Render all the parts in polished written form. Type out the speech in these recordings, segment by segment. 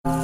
Guys,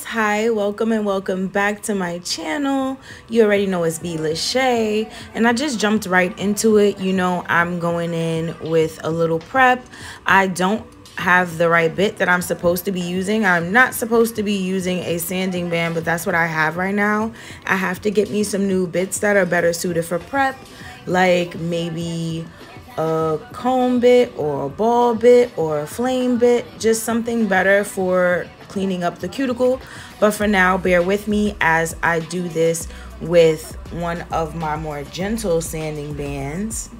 hi, welcome and welcome back to my channel. You already know it's Lashay, and I just jumped right into it. You know, I'm going in with a little prep. I don't have the right bit that I'm supposed to be using. I'm not supposed to be using a sanding band, but that's what I have right now. I have to get me some new bits that are better suited for prep, like maybe a comb bit or a ball bit or a flame bit, just something better for cleaning up the cuticle. But for now, bear with me as I do this with one of my more gentle sanding bands.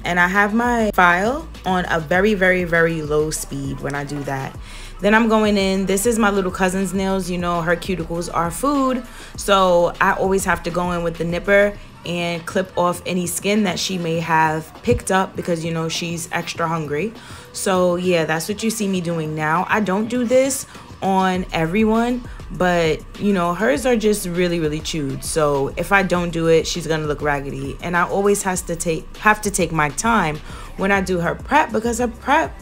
And I have my file on a very low speed when I do that. Then I'm going in, this is my little cousin's nails. You know, her cuticles are food, so I always have to go in with the nipper and clip off any skin that she may have picked up, because you know she's extra hungry. So yeah, that's what you see me doing now. I don't do this on everyone, but you know, hers are just really chewed, so if I don't do it, she's gonna look raggedy. And I always have to take my time when I do her prep, because her prep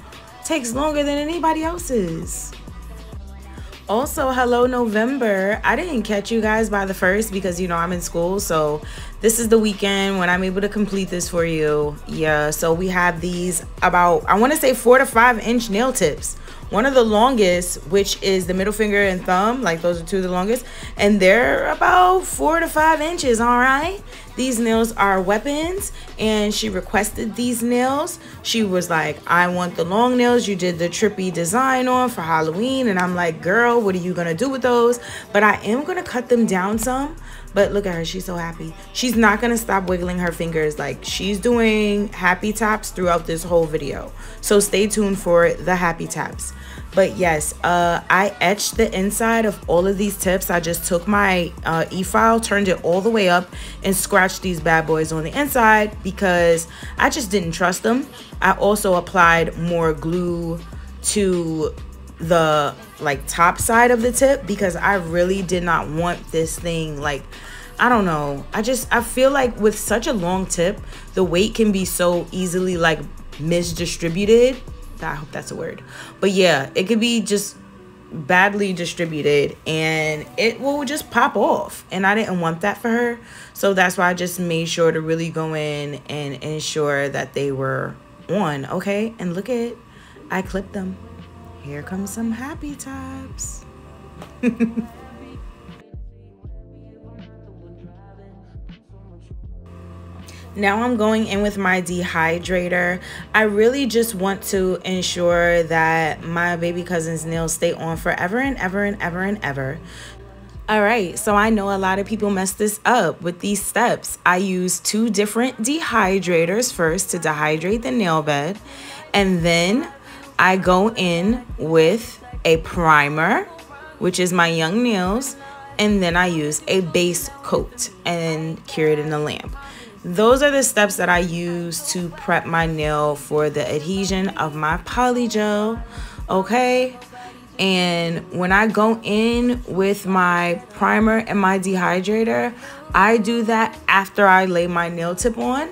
takes longer than anybody else's. Also, hello November. I didn't catch you guys by the 1st because you know I'm in school, so this is the weekend when I'm able to complete this for you. Yeah, so we have these about, I want to say 4 to 5 inch nail tips. One of the longest, which is the middle finger and thumb, like those are two of the longest, and they're about 4 to 5 inches. All right, these nails are weapons, and she requested these nails. She was like, I want the long nails you did the trippy design on for Halloween. And I'm like, girl, what are you gonna do with those? But I am gonna cut them down some. But look at her, she's so happy. She's not gonna stop wiggling her fingers. Like, she's doing happy taps throughout this whole video, so stay tuned for the happy taps. But yes, I etched the inside of all of these tips. I just took my e-file, turned it all the way up, and scratched these bad boys on the inside because I just didn't trust them. I also applied more glue to the like top side of the tip because I really did not want this thing, like, I don't know, I feel like with such a long tip, the weight can be so easily like misdistributed. I hope that's a word, but yeah, it could be just badly distributed and it will just pop off, and I didn't want that for her. So that's why I just made sure to really go in and ensure that they were on. Okay, and look at, I clipped them. Here comes some happy taps. Now I'm going in with my dehydrator. I really just want to ensure that my baby cousin's nails stay on forever and ever and ever and ever. All right, so I know a lot of people mess this up with these steps. I use 2 different dehydrators first to dehydrate the nail bed, and then I go in with a primer, which is my young nails, and then I use a base coat and cure it in the lamp. Those are the steps that I use to prep my nail for the adhesion of my polygel, okay? And when I go in with my primer and my dehydrator, I do that after I lay my nail tip on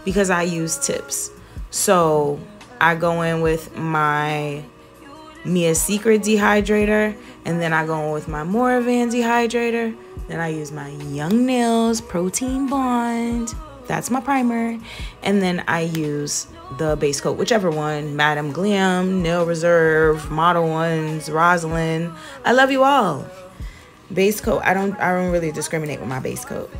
because I use tips. So I go in with my Mia Secret dehydrator, and then I go in with my MOROVAN dehydrator. Then I use my Young Nails Protein Bond. That's my primer. And then I use the base coat, whichever one, Madam Glam, Nail Reserve, Model Ones, Rosalind. I love you all. Base coat, I don't really discriminate with my base coat.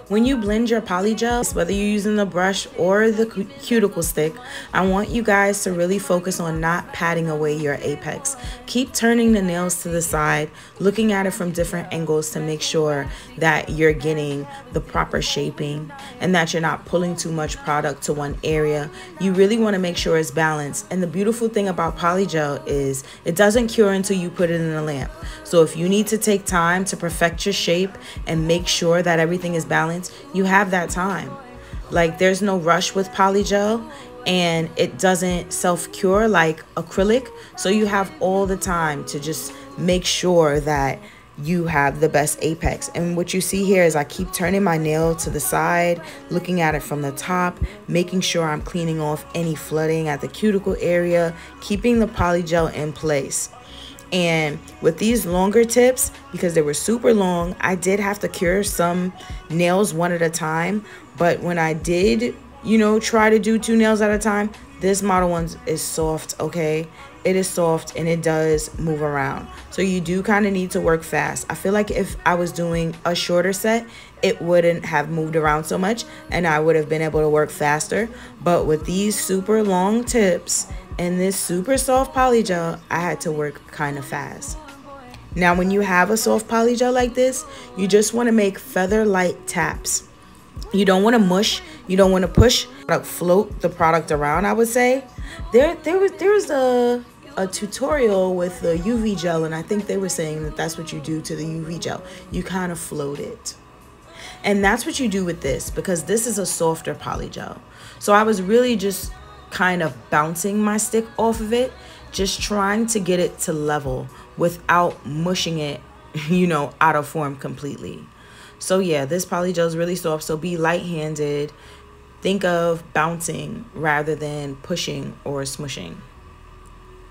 When you blend your polygel, whether you're using the brush or the cuticle stick, I want you guys to really focus on not patting away your apex. Keep turning the nails to the side, looking at it from different angles to make sure that you're getting the proper shaping and that you're not pulling too much product to one area. You really want to make sure it's balanced. And the beautiful thing about polygel is it doesn't cure until you put it in the lamp. So if you need to take time to perfect your shape and make sure that everything is balanced, you have that time. Like, there's no rush with polygel, and it doesn't self-cure like acrylic, so you have all the time to just make sure that you have the best apex. And what you see here is I keep turning my nail to the side, looking at it from the top, making sure I'm cleaning off any flooding at the cuticle area, keeping the polygel in place. And with these longer tips, because they were super long, I did have to cure some nails one at a time. But when I did, you know, try to do 2 nails at a time, this model one is soft, okay? It is soft and it does move around. So you do kind of need to work fast. I feel like if I was doing a shorter set, it wouldn't have moved around so much and I would have been able to work faster. But with these super long tips and this super soft polygel, I had to work kind of fast. Now, when you have a soft polygel like this, you just want to make feather light taps. You don't want to mush. You don't want to push, float the product around, I would say. There's a tutorial with the UV gel, and I think they were saying that that's what you do to the UV gel. You kind of float it. And that's what you do with this, because this is a softer polygel. So I was really just kind of bouncing my stick off of it, just trying to get it to level without mushing it, you know, out of form completely. So yeah, this polygel is really soft, so be light-handed. Think of bouncing rather than pushing or smushing.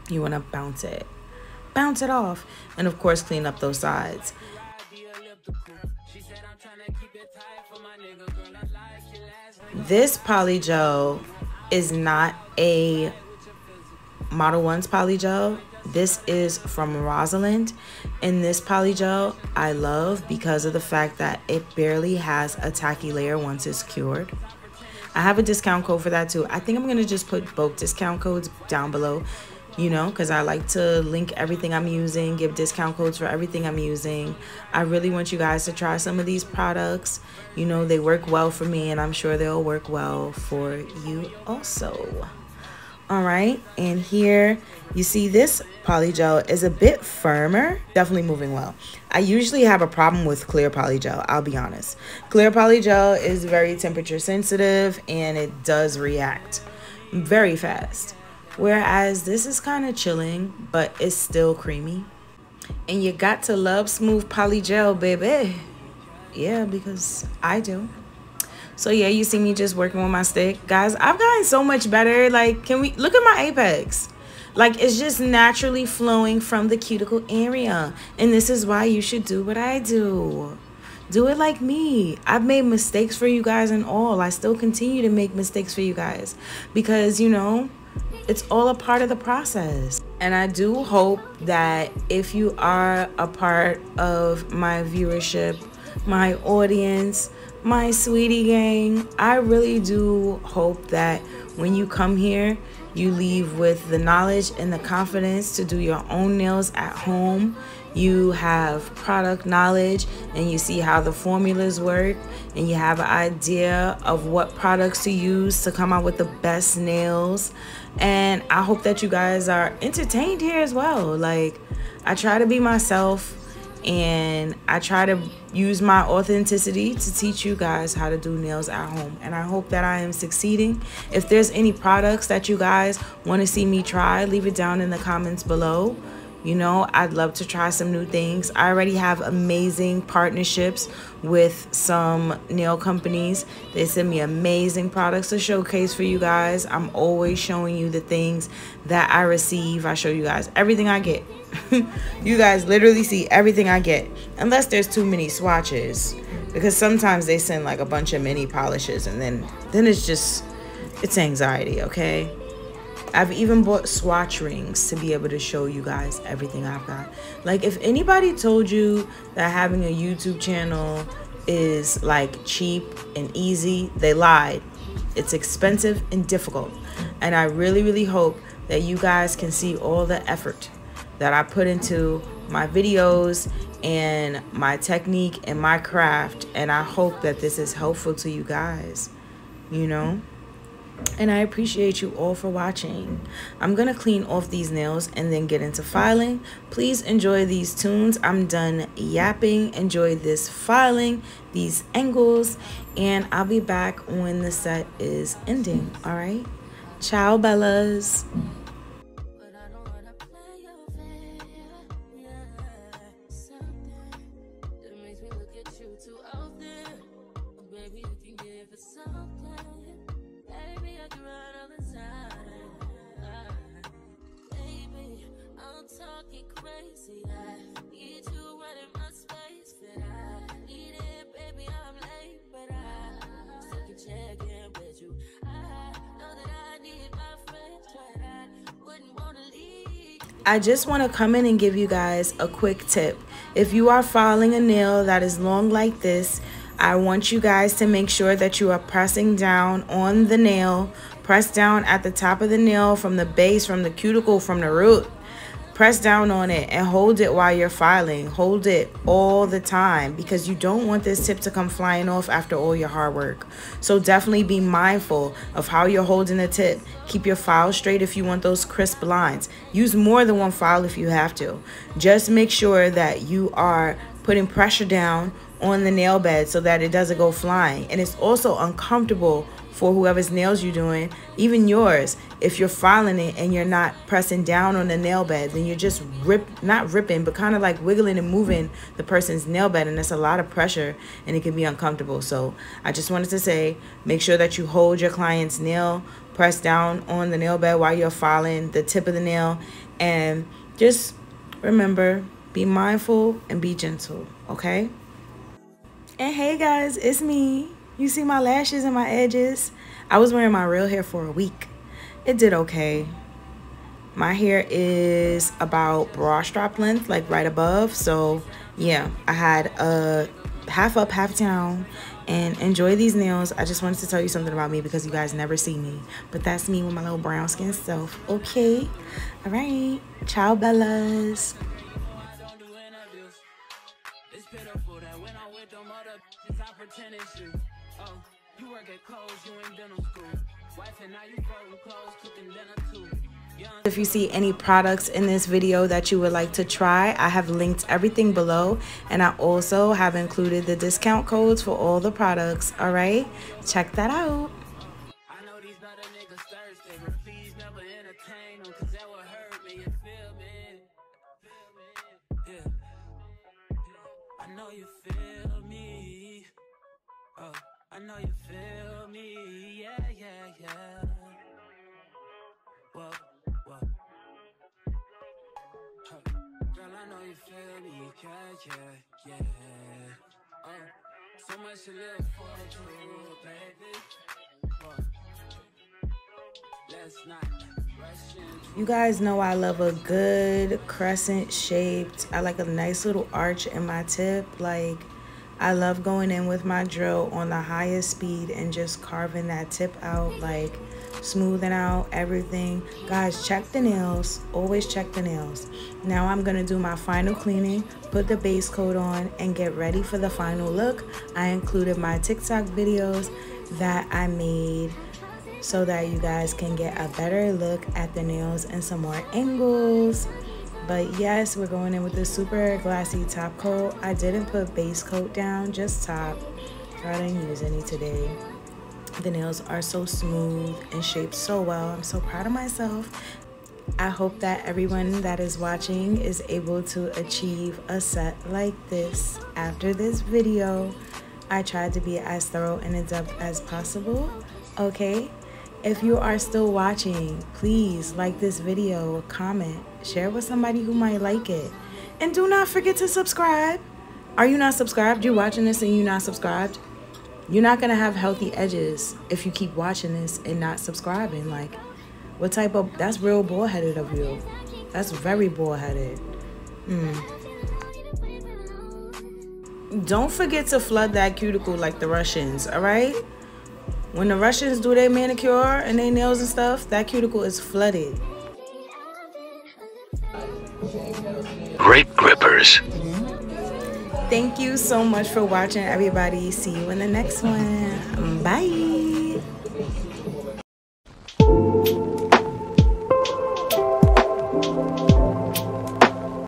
You want to bounce it off, and of course clean up those sides. This polygel is not a Model 1's polygel. This is from Rosalind, and this polygel I love because of the fact that it barely has a tacky layer once it's cured. I have a discount code for that too. I think I'm going to just put both discount codes down below, you know, because I like to link everything I'm using, give discount codes for everything I'm using. I really want you guys to try some of these products. You know, they work well for me, and I'm sure they'll work well for you also. All right, and here you see this polygel is a bit firmer, definitely moving well. I usually have a problem with clear polygel, I'll be honest. Clear polygel is very temperature sensitive and it does react very fast. Whereas this is kind of chilling, but it's still creamy. And you got to love smooth polygel, baby. Yeah, because I do. So yeah, you see me just working with my stick. Guys, I've gotten so much better. Like, can we look at my apex? Like, it's just naturally flowing from the cuticle area. And this is why you should do what I do. Do it like me. I've made mistakes for you guys and all. I still continue to make mistakes for you guys. Because, you know, it's all a part of the process. And I do hope that if you are a part of my viewership, my audience, my sweetie gang, I really do hope that when you come here, you leave with the knowledge and the confidence to do your own nails at home. You have product knowledge and you see how the formulas work, and you have an idea of what products to use to come out with the best nails. And I hope that you guys are entertained here as well. Like, I try to be myself, and I try to use my authenticity to teach you guys how to do nails at home. And I hope that I am succeeding. If there's any products that you guys want to see me try, leave it down in the comments below. You know, I'd love to try some new things. I already have amazing partnerships with some nail companies. They send me amazing products to showcase for you guys. I'm always showing you the things that I receive. I show you guys everything I get. You guys literally see everything I get, unless there's too many swatches, because sometimes they send like a bunch of mini polishes, and then it's anxiety. Okay, I've even bought swatch rings to be able to show you guys everything I've got. Like, if anybody told you that having a YouTube channel is like cheap and easy, they lied. It's expensive and difficult. And I really hope that you guys can see all the effort that I put into my videos and my technique and my craft. And I hope that this is helpful to you guys, you know. And I appreciate you all for watching. I'm gonna clean off these nails and then get into filing. Please enjoy these tunes. I'm done yapping. Enjoy this filing, these angles, and I'll be back when the set is ending. All right, ciao bellas. I just want to come in and give you guys a quick tip. If you are filing a nail that is long like this, I want you guys to make sure that you are pressing down on the nail. Press down at the top of the nail, from the base, from the cuticle, from the root. Press down on it and hold it while you're filing. Hold it all the time, because you don't want this tip to come flying off after all your hard work. So definitely be mindful of how you're holding the tip. Keep your file straight if you want those crisp lines. Use more than one file if you have to. Just make sure that you are putting pressure down on the nail bed so that it doesn't go flying. And it's also uncomfortable for whoever's nails you're doing, even yours. If you're filing it and you're not pressing down on the nail bed, then you're just not ripping, but kind of like wiggling and moving the person's nail bed, and that's a lot of pressure and it can be uncomfortable. So I just wanted to say, make sure that you hold your client's nail, press down on the nail bed while you're filing the tip of the nail, and just remember, be mindful and be gentle, okay? And hey guys, it's me. You see my lashes and my edges? I was wearing my real hair for a week. It did okay. My hair is about bra strap length, like right above. So yeah, I had a half up, half down, and enjoy these nails. I just wanted to tell you something about me because you guys never see me. But that's me with my little brown skin self, okay? All right, ciao bellas. You work at Coles, you ain't dental school. Wife and now you folding clothes, cooking dinner too. If you see any products in this video that you would like to try, I have linked everything below, and I also have included the discount codes for all the products. All right, check that out. I know these better niggas thirsty, but please never entertain them, cause that would hurt me. You feel me? Yeah. I know you feel me. Oh, I know you feel me, yeah, yeah, yeah. Whoa, whoa. Girl, I know you feel me, yeah, yeah, yeah. Oh, so much to live for, true, baby. Whoa. Let's not rush in. You guys know I love a good crescent shaped. I like a nice little arch in my tip, like. I love going in with my drill on the highest speed and just carving that tip out, like smoothing out everything. Guys, check the nails. Always check the nails. Now I'm going to do my final cleaning, put the base coat on, and get ready for the final look. I included my TikTok videos that I made so that you guys can get a better look at the nails and some more angles. But yes, we're going in with the super glassy top coat. I didn't put base coat down, just top. I didn't use any today. The nails are so smooth and shaped so well. I'm so proud of myself. I hope that everyone that is watching is able to achieve a set like this after this video. I tried to be as thorough and in-depth as possible, okay? If you are still watching, please like this video, comment, share with somebody who might like it. And do not forget to subscribe. Are you not subscribed? You're watching this and you're not subscribed? You're not going to have healthy edges if you keep watching this and not subscribing. Like, what type of... That's real bald-headed of you. That's very bald-headed. Don't forget to flood that cuticle like the Russians, all right? When the Russians do their manicure and their nails and stuff, that cuticle is flooded. Grape grippers. Thank you so much for watching, everybody. See you in the next one. Bye.